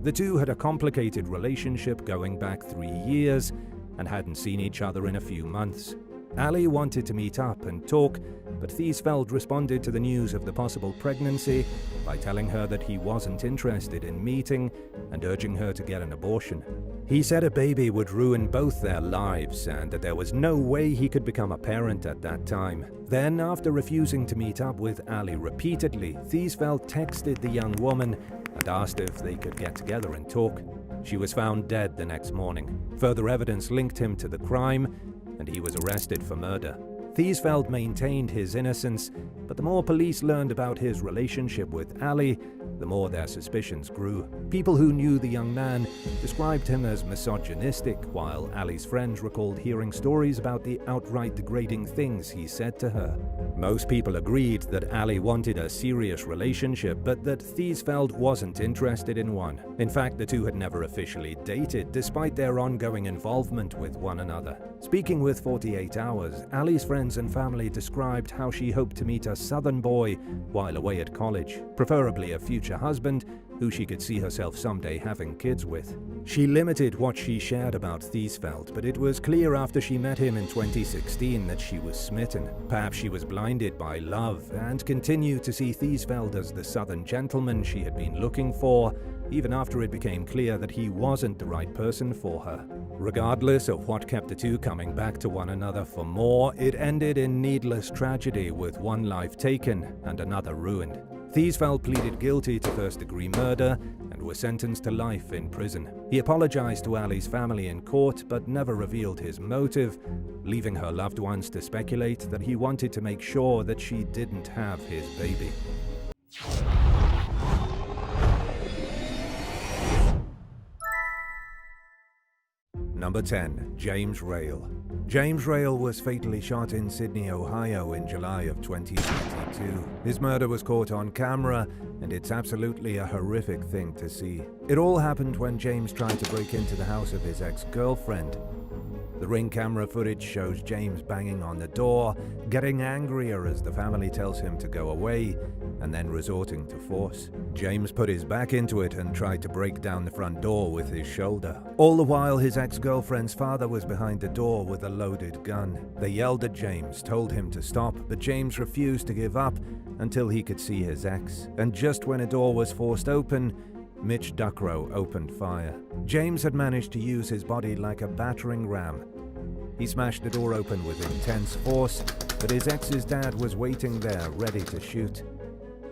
The two had a complicated relationship going back 3 years and hadn't seen each other in a few months. Ali wanted to meet up and talk, but Theesfeld responded to the news of the possible pregnancy by telling her that he wasn't interested in meeting and urging her to get an abortion. He said a baby would ruin both their lives and that there was no way he could become a parent at that time. Then, after refusing to meet up with Ali repeatedly, Theesfeld texted the young woman and asked if they could get together and talk. She was found dead the next morning. Further evidence linked him to the crime, and he was arrested for murder. Theesfeld maintained his innocence, but the more police learned about his relationship with Ali, the more their suspicions grew. People who knew the young man described him as misogynistic, while Ali's friends recalled hearing stories about the outright degrading things he said to her. Most people agreed that Ali wanted a serious relationship, but that Theesfeld wasn't interested in one. In fact, the two had never officially dated, despite their ongoing involvement with one another. Speaking with 48 Hours, Ali's friends and family described how she hoped to meet a Southern boy while away at college, preferably a future husband who she could see herself someday having kids with. She limited what she shared about Theesfeld, but it was clear after she met him in 2016 that she was smitten. Perhaps she was blinded by love and continued to see Theesfeld as the Southern gentleman she had been looking for, even after it became clear that he wasn't the right person for her. Regardless of what kept the two coming back to one another for more, it ended in needless tragedy with one life taken and another ruined. Theesfeld pleaded guilty to first-degree murder and was sentenced to life in prison. He apologized to Ali's family in court but never revealed his motive, leaving her loved ones to speculate that he wanted to make sure that she didn't have his baby. Number 10. James Rail. James Rail was fatally shot in Sydney, Ohio in July of 2022. His murder was caught on camera, and it's absolutely a horrific thing to see. It all happened when James tried to break into the house of his ex-girlfriend. The Ring camera footage shows James banging on the door, getting angrier as the family tells him to go away, and then resorting to force. James put his back into it and tried to break down the front door with his shoulder. All the while, his ex-girlfriend's father was behind the door with a loaded gun. They yelled at James, told him to stop, but James refused to give up until he could see his ex. And just when a door was forced open, Mitch Duckrow opened fire. James had managed to use his body like a battering ram. He smashed the door open with intense force, but his ex's dad was waiting there, ready to shoot.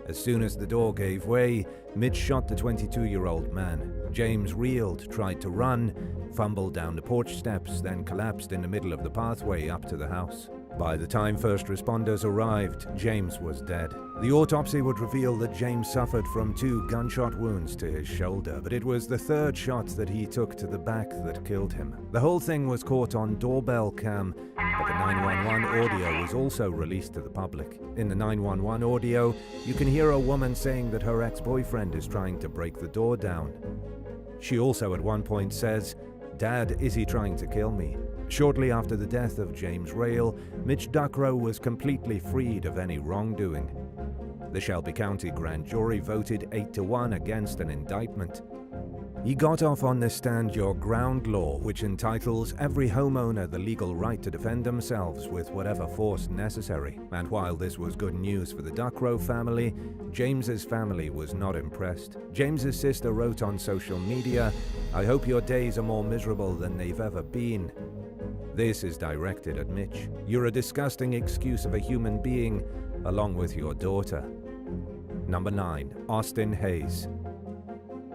As soon as the door gave way, Mitch shot the 22-year-old man. James reeled, tried to run, fumbled down the porch steps, then collapsed in the middle of the pathway up to the house. By the time first responders arrived, James was dead. The autopsy would reveal that James suffered from 2 gunshot wounds to his shoulder, but it was the 3rd shot that he took to the back that killed him. The whole thing was caught on doorbell cam, but the 911 audio was also released to the public. In the 911 audio, you can hear a woman saying that her ex-boyfriend is trying to break the door down. She also at one point says, "Dad, is he trying to kill me?" Shortly after the death of James Rail, Mitch Duckrow was completely freed of any wrongdoing. The Shelby County grand jury voted 8-1 against an indictment. He got off on the Stand Your Ground law, which entitles every homeowner the legal right to defend themselves with whatever force necessary. And while this was good news for the Duckrow family, James's family was not impressed. James's sister wrote on social media, "I hope your days are more miserable than they've ever been." This is directed at Mitch. You're a disgusting excuse of a human being, along with your daughter. Number 9. Austin Hayes.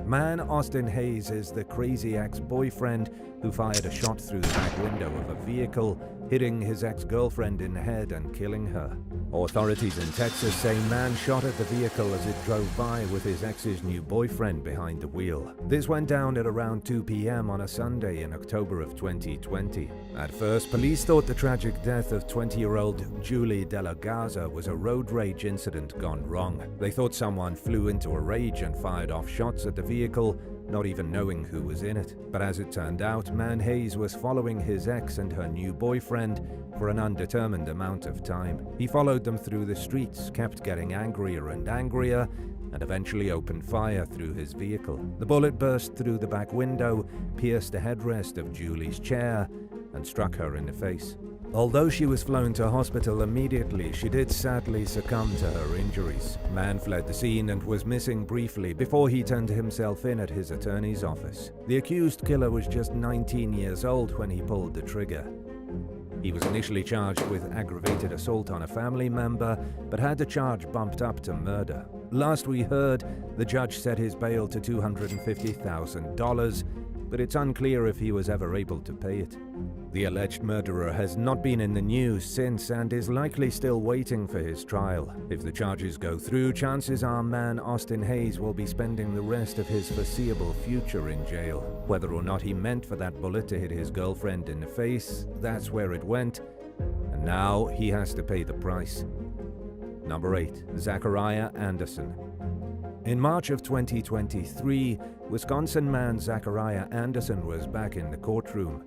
Man Austin Hayes is the crazy ex-boyfriend who fired a shot through the back window of a vehicle, hitting his ex-girlfriend in the head and killing her. Authorities in Texas say man shot at the vehicle as it drove by with his ex's new boyfriend behind the wheel. This went down at around 2 p.m. on a Sunday in October of 2020. At first, police thought the tragic death of 20-year-old Julie De La Garza was a road rage incident gone wrong. They thought someone flew into a rage and fired off shots at the vehicle, not even knowing who was in it. But as it turned out, Man Hayes was following his ex and her new boyfriend for an undetermined amount of time. He followed them through the streets, kept getting angrier and angrier, and eventually opened fire through his vehicle. The bullet burst through the back window, pierced the headrest of Julie's chair, and struck her in the face. Although she was flown to hospital immediately, she did sadly succumb to her injuries. Man fled the scene and was missing briefly before he turned himself in at his attorney's office. The accused killer was just 19 years old when he pulled the trigger. He was initially charged with aggravated assault on a family member, but had the charge bumped up to murder. Last we heard, the judge set his bail to $250,000, but it's unclear if he was ever able to pay it. The alleged murderer has not been in the news since and is likely still waiting for his trial. If the charges go through, chances are man Austin Hayes will be spending the rest of his foreseeable future in jail. Whether or not he meant for that bullet to hit his girlfriend in the face, that's where it went, and now he has to pay the price. Number 8. Zachariah Anderson. In March of 2023, Wisconsin man Zachariah Anderson was back in the courtroom.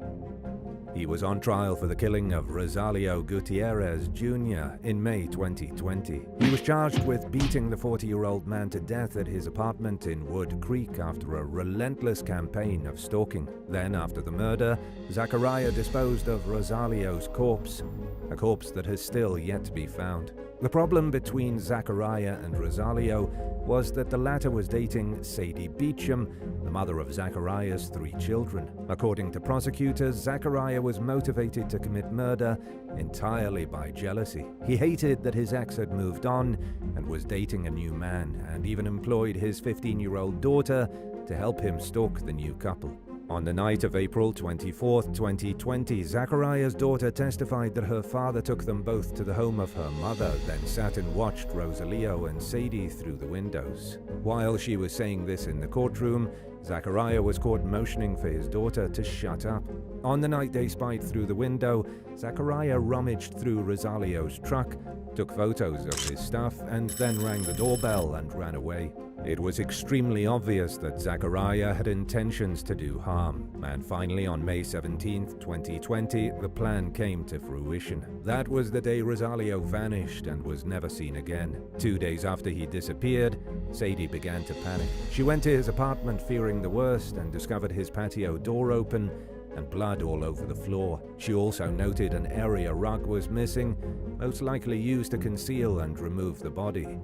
He was on trial for the killing of Rosalio Gutierrez Jr. in May 2020. He was charged with beating the 40-year-old man to death at his apartment in Wood Creek after a relentless campaign of stalking. Then, after the murder, Zachariah disposed of Rosalio's corpse. a corpse that has still yet to be found. The problem between Zachariah and Rosalio was that the latter was dating Sadie Beecham, the mother of Zachariah's 3 children. According to prosecutors, Zachariah was motivated to commit murder entirely by jealousy. He hated that his ex had moved on and was dating a new man, and even employed his 15-year-old daughter to help him stalk the new couple. On the night of April 24, 2020, Zachariah's daughter testified that her father took them both to the home of her mother, then sat and watched Rosalio and Sadie through the windows. While she was saying this in the courtroom, Zachariah was caught motioning for his daughter to shut up. On the night they spied through the window, Zachariah rummaged through Rosalio's truck, took photos of his stuff, and then rang the doorbell and ran away. It was extremely obvious that Zachariah had intentions to do harm, and finally on May 17, 2020, the plan came to fruition. That was the day Rosalio vanished and was never seen again. 2 days after he disappeared, Sadie began to panic. She went to his apartment fearing the worst and discovered his patio door open and blood all over the floor. She also noted an area rug was missing, most likely used to conceal and remove the body.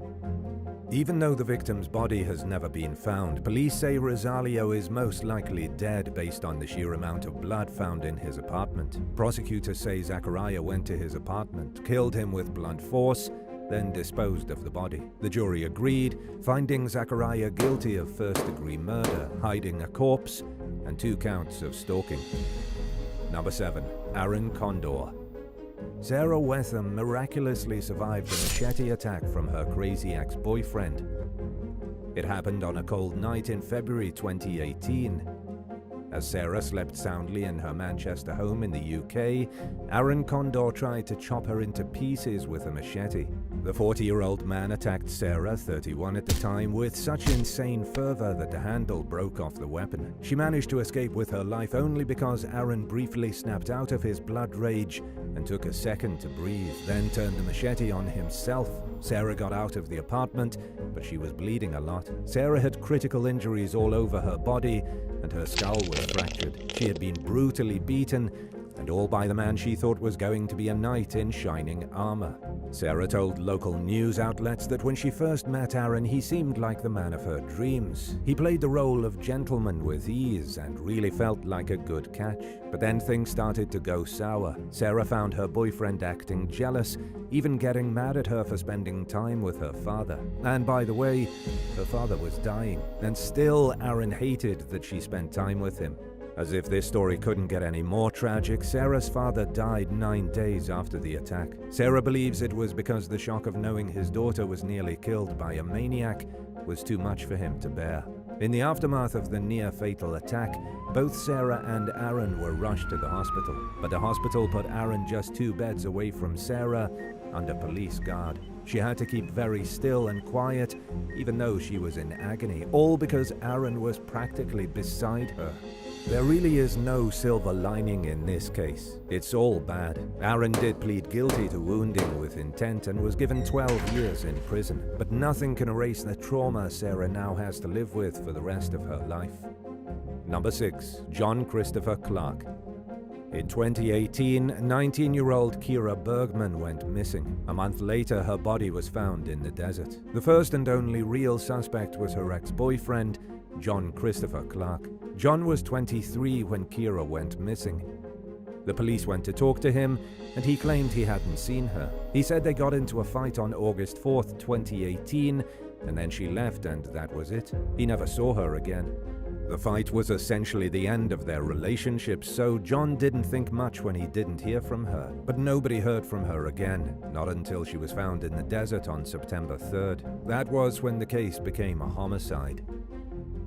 Even though the victim's body has never been found, police say Rosalio is most likely dead based on the sheer amount of blood found in his apartment. Prosecutors say Zachariah went to his apartment, killed him with blunt force, then disposed of the body. The jury agreed, finding Zachariah guilty of first-degree murder, hiding a corpse, and 2 counts of stalking. Number 7. Aaron Condor. Sarah Wetham miraculously survived a machete attack from her crazy ex-boyfriend. It happened on a cold night in February 2018. As Sarah slept soundly in her Manchester home in the UK, Aaron Condor tried to chop her into pieces with a machete. The 40-year-old man attacked Sarah, 31 at the time, with such insane fervor that the handle broke off the weapon. She managed to escape with her life only because Aaron briefly snapped out of his blood rage and took a second to breathe, then turned the machete on himself. Sarah got out of the apartment, but she was bleeding a lot. Sarah had critical injuries all over her body, and her skull was fractured. She had been brutally beaten, and all by the man she thought was going to be a knight in shining armor. Sarah told local news outlets that when she first met Aaron, he seemed like the man of her dreams. He played the role of gentleman with ease and really felt like a good catch. But then things started to go sour. Sarah found her boyfriend acting jealous, even getting mad at her for spending time with her father. And by the way, her father was dying, and still Aaron hated that she spent time with him. As if this story couldn't get any more tragic, Sarah's father died 9 days after the attack. Sarah believes it was because the shock of knowing his daughter was nearly killed by a maniac was too much for him to bear. In the aftermath of the near-fatal attack, both Sarah and Aaron were rushed to the hospital, but the hospital put Aaron just 2 beds away from Sarah under police guard. She had to keep very still and quiet, even though she was in agony, all because Aaron was practically beside her. There really is no silver lining in this case. It's all bad. Aaron did plead guilty to wounding with intent and was given 12 years in prison. But nothing can erase the trauma Sarah now has to live with for the rest of her life. Number 6. John Christopher Clark. In 2018, 19-year-old Kira Bergman went missing. A month later, her body was found in the desert. The first and only real suspect was her ex-boyfriend, John Christopher Clark. John was 23 when Kira went missing. The police went to talk to him, and he claimed he hadn't seen her. He said they got into a fight on August 4th, 2018, and then she left and that was it. He never saw her again. The fight was essentially the end of their relationship, so John didn't think much when he didn't hear from her. But nobody heard from her again, not until she was found in the desert on September 3rd. That was when the case became a homicide.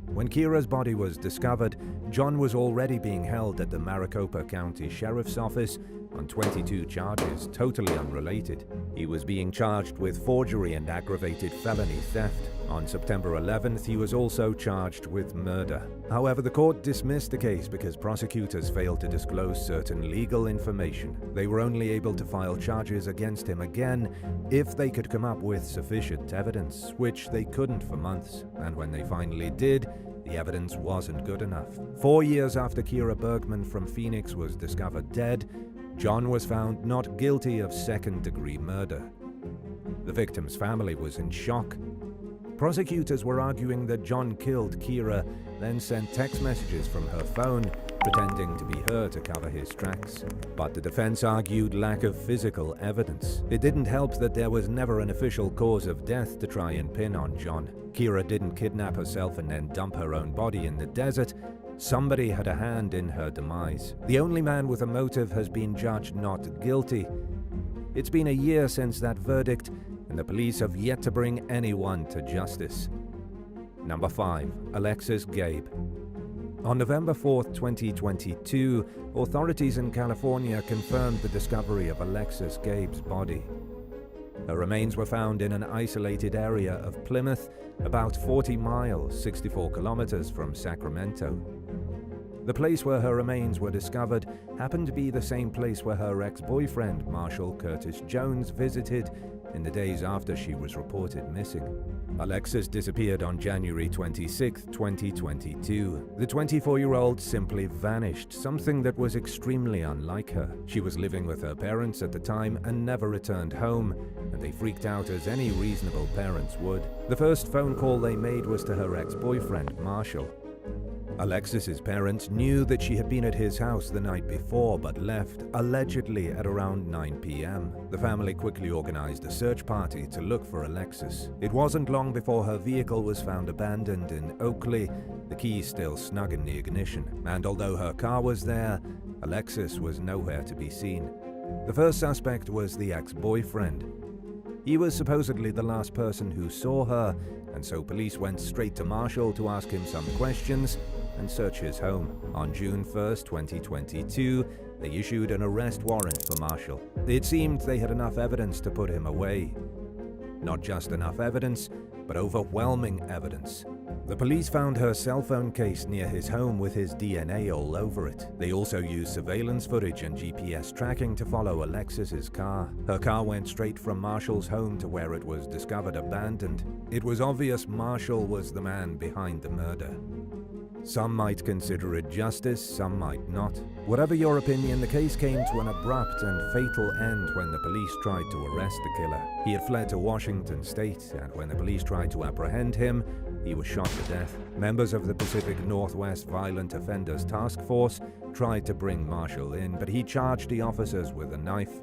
When Kira's body was discovered, John was already being held at the Maricopa County Sheriff's Office on 22 charges, totally unrelated. He was being charged with forgery and aggravated felony theft. On September 11th, he was also charged with murder. However, the court dismissed the case because prosecutors failed to disclose certain legal information. They were only able to file charges against him again if they could come up with sufficient evidence, which they couldn't for months. And when they finally did, the evidence wasn't good enough. 4 years after Kira Bergman from Phoenix was discovered dead, John was found not guilty of second-degree murder. The victim's family was in shock. Prosecutors were arguing that John killed Kira, then sent text messages from her phone, pretending to be her to cover his tracks. But the defense argued lack of physical evidence. It didn't help that there was never an official cause of death to try and pin on John. Kira didn't kidnap herself and then dump her own body in the desert. Somebody had a hand in her demise. The only man with a motive has been judged not guilty. It's been a year since that verdict, and the police have yet to bring anyone to justice. Number 5. Alexis Gabe. On November 4, 2022, authorities in California confirmed the discovery of Alexis Gabe's body. Her remains were found in an isolated area of Plymouth, about 40 miles, 64 kilometers from Sacramento. The place where her remains were discovered happened to be the same place where her ex-boyfriend, Marshall Curtis Jones, visited in the days after she was reported missing. Alexis disappeared on January 26, 2022. The 24-year-old simply vanished, something that was extremely unlike her. She was living with her parents at the time and never returned home, and they freaked out as any reasonable parents would. The first phone call they made was to her ex-boyfriend, Marshall. Alexis's parents knew that she had been at his house the night before but left, allegedly at around 9 p.m. The family quickly organized a search party to look for Alexis. It wasn't long before her vehicle was found abandoned in Oakley, the keys still snug in the ignition. And although her car was there, Alexis was nowhere to be seen. The first suspect was the ex-boyfriend. He was supposedly the last person who saw her, and so police went straight to Marshall to ask him some questions and search his home. On June 1, 2022, they issued an arrest warrant for Marshall. It seemed they had enough evidence to put him away. Not just enough evidence, but overwhelming evidence. The police found her cell phone case near his home with his DNA all over it. They also used surveillance footage and GPS tracking to follow Alexis's car. Her car went straight from Marshall's home to where it was discovered abandoned. It was obvious Marshall was the man behind the murder. Some might consider it justice, some might not. Whatever your opinion, the case came to an abrupt and fatal end when the police tried to arrest the killer. He had fled to Washington State, and when the police tried to apprehend him, he was shot to death. Members of the Pacific Northwest Violent Offenders Task Force tried to bring Marshall in, but he charged the officers with a knife.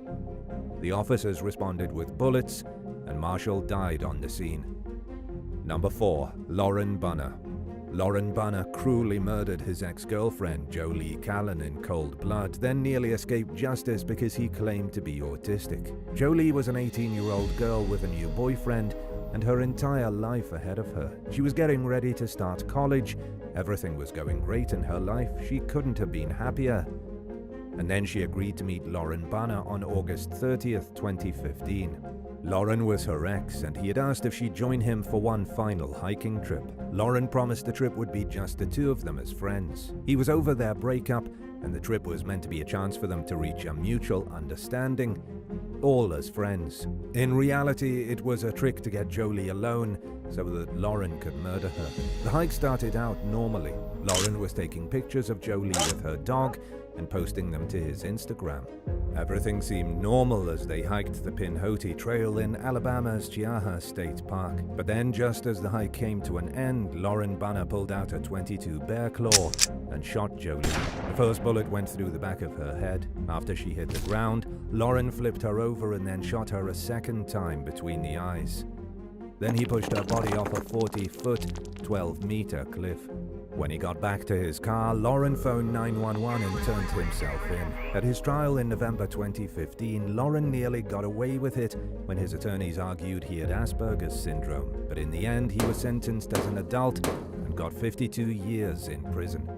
The officers responded with bullets, and Marshall died on the scene. Number 4. Lauren Bunner. Lauren Bunner cruelly murdered his ex-girlfriend, Jolie Callan, in cold blood, then nearly escaped justice because he claimed to be autistic. Jolie was an 18-year-old girl with a new boyfriend and her entire life ahead of her. She was getting ready to start college. Everything was going great in her life. She couldn't have been happier. And then she agreed to meet Lauren Bunner on August 30th, 2015. Lauren was her ex, and he had asked if she'd join him for one final hiking trip. Lauren promised the trip would be just the two of them as friends. He was over their breakup, and the trip was meant to be a chance for them to reach a mutual understanding, all as friends. In reality, it was a trick to get Jolie alone so that Lauren could murder her. The hike started out normally. Lauren was taking pictures of Jolie with her dog and posting them to his Instagram. Everything seemed normal as they hiked the Pinhoti Trail in Alabama's Chiaja State Park. But then, just as the hike came to an end, Lauren Bunner pulled out a .22 Bear Claw and shot Jolie. The first bullet went through the back of her head. After she hit the ground, Lauren flipped her over and then shot her a second time between the eyes. Then he pushed her body off a 40-foot, 12-meter cliff. When he got back to his car, Lauren phoned 911 and turned himself in. At his trial in November 2015, Lauren nearly got away with it when his attorneys argued he had Asperger's syndrome, but in the end he was sentenced as an adult and got 52 years in prison.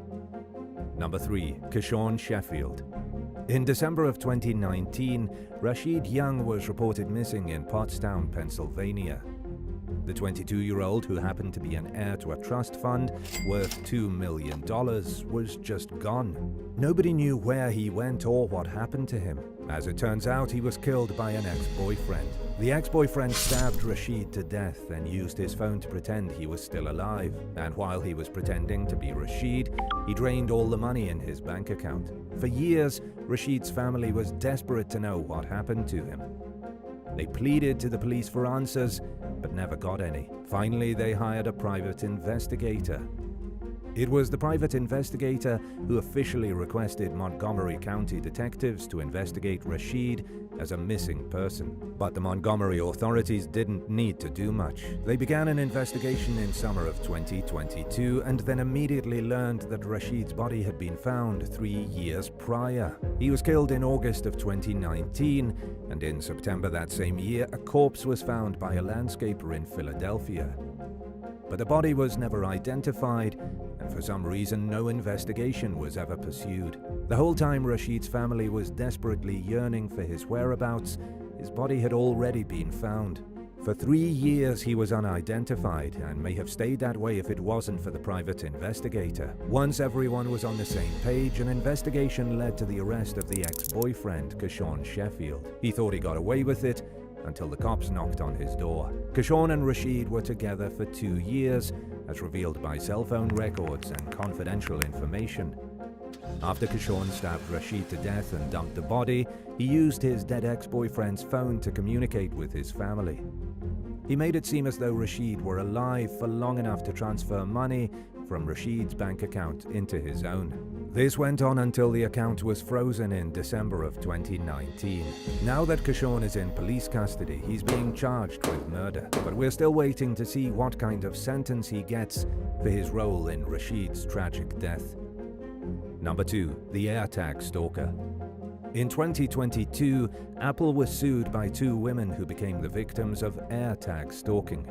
Number 3. Kon Sheffield. In December of 2019, Rashid Young was reported missing in Pottstown, Pennsylvania. The 22-year-old, who happened to be an heir to a trust fund worth $2 million, was just gone. Nobody knew where he went or what happened to him. As it turns out, he was killed by an ex-boyfriend. The ex-boyfriend stabbed Rashid to death and used his phone to pretend he was still alive. And while he was pretending to be Rashid, he drained all the money in his bank account. For years, Rashid's family was desperate to know what happened to him. They pleaded to the police for answers, but never got any. Finally, they hired a private investigator. It was the private investigator who officially requested Montgomery County detectives to investigate Rashid as a missing person. But the Montgomery authorities didn't need to do much. They began an investigation in summer of 2022 and then immediately learned that Rashid's body had been found 3 years prior. He was killed in August of 2019, and in September that same year, a corpse was found by a landscaper in Philadelphia. But the body was never identified, and for some reason no investigation was ever pursued. The whole time Rashid's family was desperately yearning for his whereabouts, his body had already been found. For 3 years he was unidentified, and may have stayed that way if it wasn't for the private investigator. Once everyone was on the same page, an investigation led to the arrest of the ex-boyfriend, Kon Sheffield. He thought he got away with it, until the cops knocked on his door. Kon and Rashid were together for 2 years, as revealed by cell phone records and confidential information. After Kon stabbed Rashid to death and dumped the body, he used his dead ex-boyfriend's phone to communicate with his family. He made it seem as though Rashid were alive for long enough to transfer money from Rashid's bank account into his own. This went on until the account was frozen in December of 2019. Now that Kon is in police custody, he's being charged with murder, but we're still waiting to see what kind of sentence he gets for his role in Rashid's tragic death. Number 2. The AirTag Stalker. In 2022, Apple was sued by 2 women who became the victims of AirTag stalking.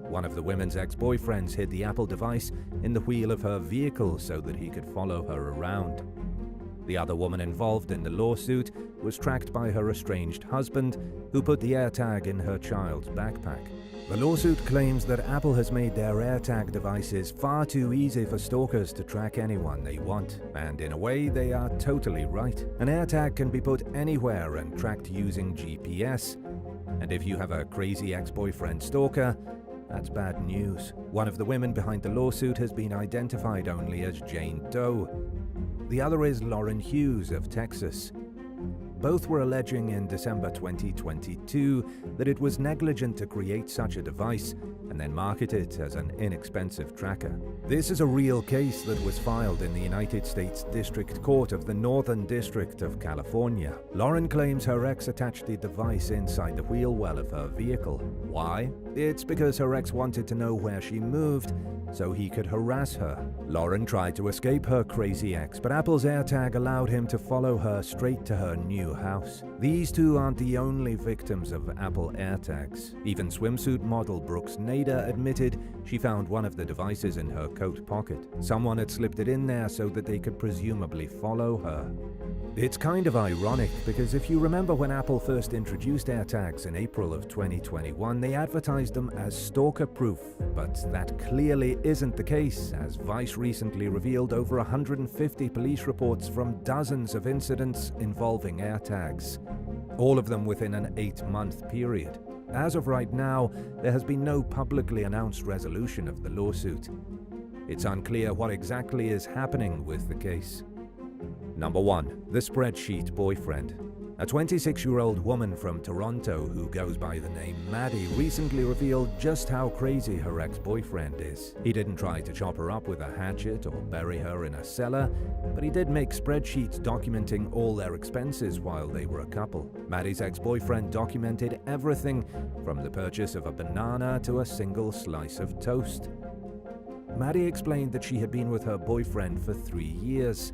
One of the women's ex-boyfriends hid the Apple device in the wheel of her vehicle so that he could follow her around. The other woman involved in the lawsuit was tracked by her estranged husband, who put the AirTag in her child's backpack. The lawsuit claims that Apple has made their AirTag devices far too easy for stalkers to track anyone they want, and in a way they are totally right. An AirTag can be put anywhere and tracked using GPS, and if you have a crazy ex-boyfriend stalker, that's bad news. One of the women behind the lawsuit has been identified only as Jane Doe. The other is Lauren Hughes of Texas. Both were alleging in December 2022 that it was negligent to create such a device and then market it as an inexpensive tracker. This is a real case that was filed in the United States District Court of the Northern District of California. Lauren claims her ex attached the device inside the wheel well of her vehicle. Why? It's because her ex wanted to know where she moved so he could harass her. Lauren tried to escape her crazy ex, but Apple's AirTag allowed him to follow her straight to her new house. These 2 aren't the only victims of Apple AirTags. Even swimsuit model Brooks Nader admitted she found one of the devices in her coat pocket. Someone had slipped it in there so that they could presumably follow her. It's kind of ironic because if you remember when Apple first introduced AirTags in April of 2021, they advertised them as stalker-proof, but that clearly isn't the case, as Vice recently revealed over 150 police reports from dozens of incidents involving AirTags, all of them within an 8-month period. As of right now, there has been no publicly announced resolution of the lawsuit. It's unclear what exactly is happening with the case. Number 1. The Spreadsheet Boyfriend. A 26-year-old woman from Toronto who goes by the name Maddie recently revealed just how crazy her ex-boyfriend is. He didn't try to chop her up with a hatchet or bury her in a cellar, but he did make spreadsheets documenting all their expenses while they were a couple. Maddie's ex-boyfriend documented everything from the purchase of a banana to a single slice of toast. Maddie explained that she had been with her boyfriend for 3 years.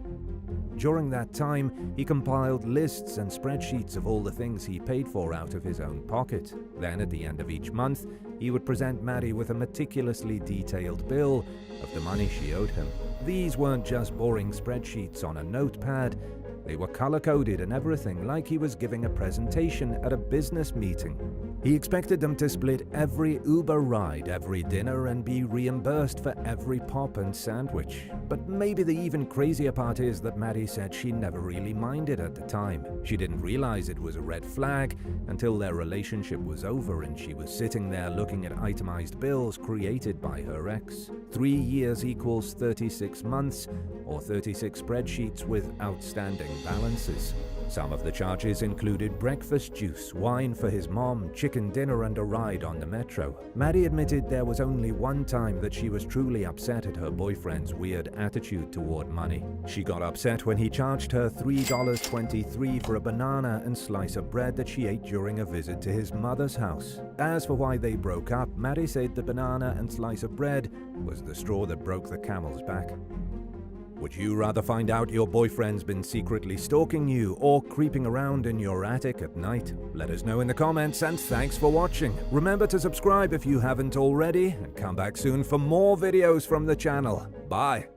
During that time, he compiled lists and spreadsheets of all the things he paid for out of his own pocket. Then, at the end of each month, he would present Maddie with a meticulously detailed bill of the money she owed him. These weren't just boring spreadsheets on a notepad. They were color-coded and everything, like he was giving a presentation at a business meeting. He expected them to split every Uber ride, every dinner, and be reimbursed for every pop and sandwich. But maybe the even crazier part is that Maddie said she never really minded at the time. She didn't realize it was a red flag until their relationship was over and she was sitting there looking at itemized bills created by her ex. 3 years equals 36 months, or 36 spreadsheets with outstanding balances. Some of the charges included breakfast juice, wine for his mom, chicken dinner, and a ride on the metro. Maddie admitted there was only one time that she was truly upset at her boyfriend's weird attitude toward money. She got upset when he charged her $3.23 for a banana and slice of bread that she ate during a visit to his mother's house. As for why they broke up, Maddie said the banana and slice of bread was the straw that broke the camel's back. Would you rather find out your boyfriend's been secretly stalking you or creeping around in your attic at night? Let us know in the comments, and thanks for watching. Remember to subscribe if you haven't already, and come back soon for more videos from the channel. Bye!